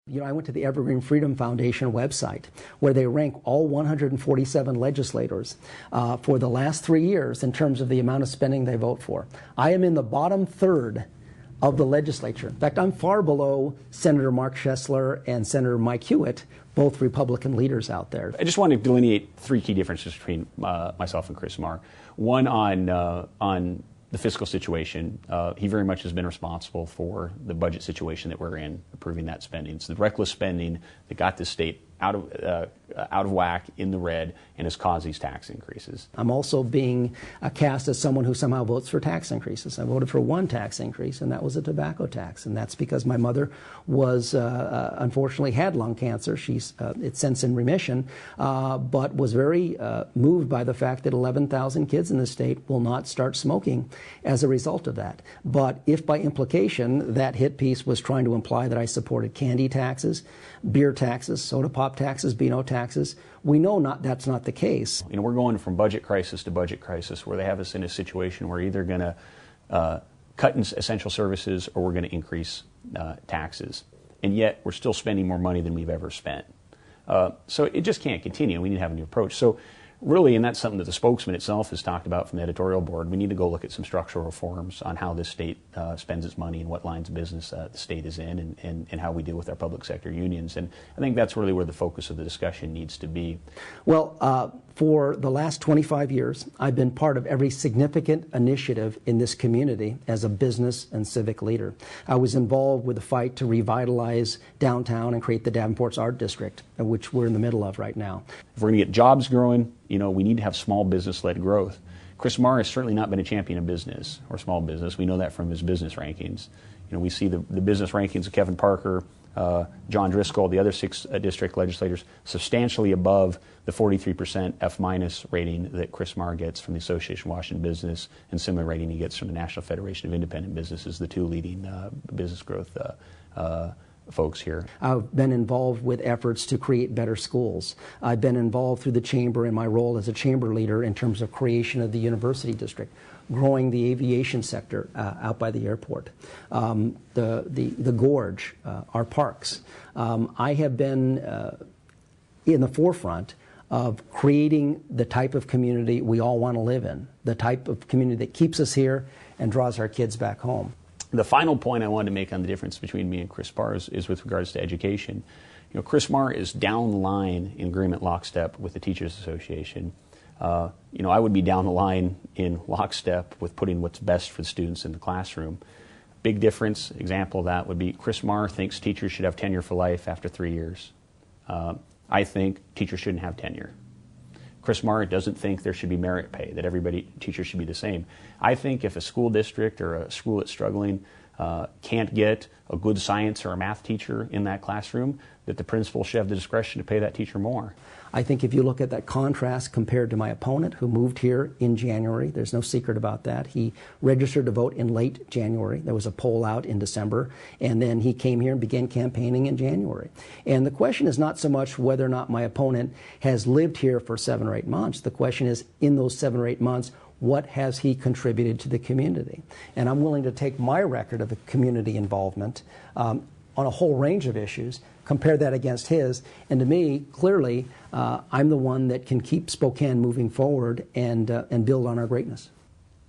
You know, I went to the Evergreen Freedom Foundation website where they rank all 147 legislators for the last 3 years in terms of the amount of spending they vote for. I am in the bottom third of the legislature. In fact, I'm far below Senator Mark Schessler and Senator Mike Hewitt, both Republican leaders out there. I just want to delineate 3 key differences between myself and Chris Marr. One on the fiscal situation. He very much has been responsible for the budget situation that we're in, approving that spending. So the reckless spending that got the state out of whack, in the red, and has caused these tax increases. I'm also being cast as someone who somehow votes for tax increases. I voted for one tax increase, and that was a tobacco tax, and that's because my mother was unfortunately had lung cancer. She's it's since in remission, but was very moved by the fact that 11,000 kids in the state will not start smoking as a result of that. But if by implication that hit piece was trying to imply that I supported candy taxes, beer taxes, soda pop taxes, Beano taxes, we know that's not the case. You know, we're going from budget crisis to budget crisis, where they have us in a situation where either going to cut in essential services or we're going to increase taxes. And yet we're still spending more money than we've ever spent. So it just can't continue. We need to have a new approach. So really, and that's something that the spokesman itself has talked about from the editorial board, we need to go look at some structural reforms on how this state spends its money and what lines of business the state is in, and how we deal with our public sector unions. And I think that's really where the focus of the discussion needs to be. Well, for the last 25 years, I've been part of every significant initiative in this community as a business and civic leader. I was involved with the fight to revitalize downtown and create the Davenport's Art District, which we're in the middle of right now. If we're going to get jobs growing, you know, we need to have small business-led growth. Chris Marr has certainly not been a champion of business or small business. We know that from his business rankings. You know, we see the business rankings of Kevin Parker, John Driscoll, the other 6 district legislators, substantially above the 43% F- rating that Chris Marr gets from the Association of Washington Business, and similar rating he gets from the National Federation of Independent Businesses, the 2 leading business growth folks here. I've been involved with efforts to create better schools. I've been involved through the chamber in my role as a chamber leader in terms of creation of the university district, growing the aviation sector out by the airport, the gorge, our parks. I have been in the forefront of creating the type of community we all want to live in, the type of community that keeps us here and draws our kids back home. The final point I wanted to make on the difference between me and Chris Marr is with regards to education. You know, Chris Marr is down the line in agreement lockstep with the Teachers Association. You know, I would be down the line in lockstep with putting what's best for the students in the classroom. Big difference, example of that would be Chris Marr thinks teachers should have tenure for life after 3 years. I think teachers shouldn't have tenure. Chris Marr doesn't think there should be merit pay, that teachers should be the same. I think if a school district or a school that's struggling can't get a good science or a math teacher in that classroom, that the principal should have the discretion to pay that teacher more. I think if you look at that contrast compared to my opponent who moved here in January, there's no secret about that. He registered to vote in late January. There was a poll out in December, and then he came here and began campaigning in January. And the question is not so much whether or not my opponent has lived here for 7 or 8 months. The question is, in those 7 or 8 months, what has he contributed to the community? And I'm willing to take my record of community involvement on a whole range of issues, compare that against his, and to me, clearly, I'm the one that can keep Spokane moving forward and build on our greatness.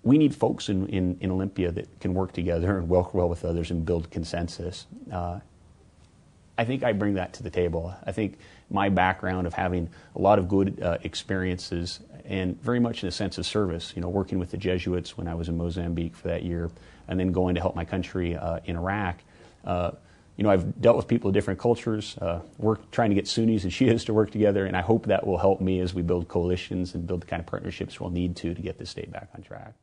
We need folks in Olympia that can work together and work well with others and build consensus. I think I bring that to the table. I think my background of having a lot of good experiences and very much in a sense of service, you know, working with the Jesuits when I was in Mozambique for that year, and then going to help my country in Iraq. You know, I've dealt with people of different cultures, trying to get Sunnis and Shias to work together, and I hope that will help me as we build coalitions and build the kind of partnerships we'll need to get this state back on track.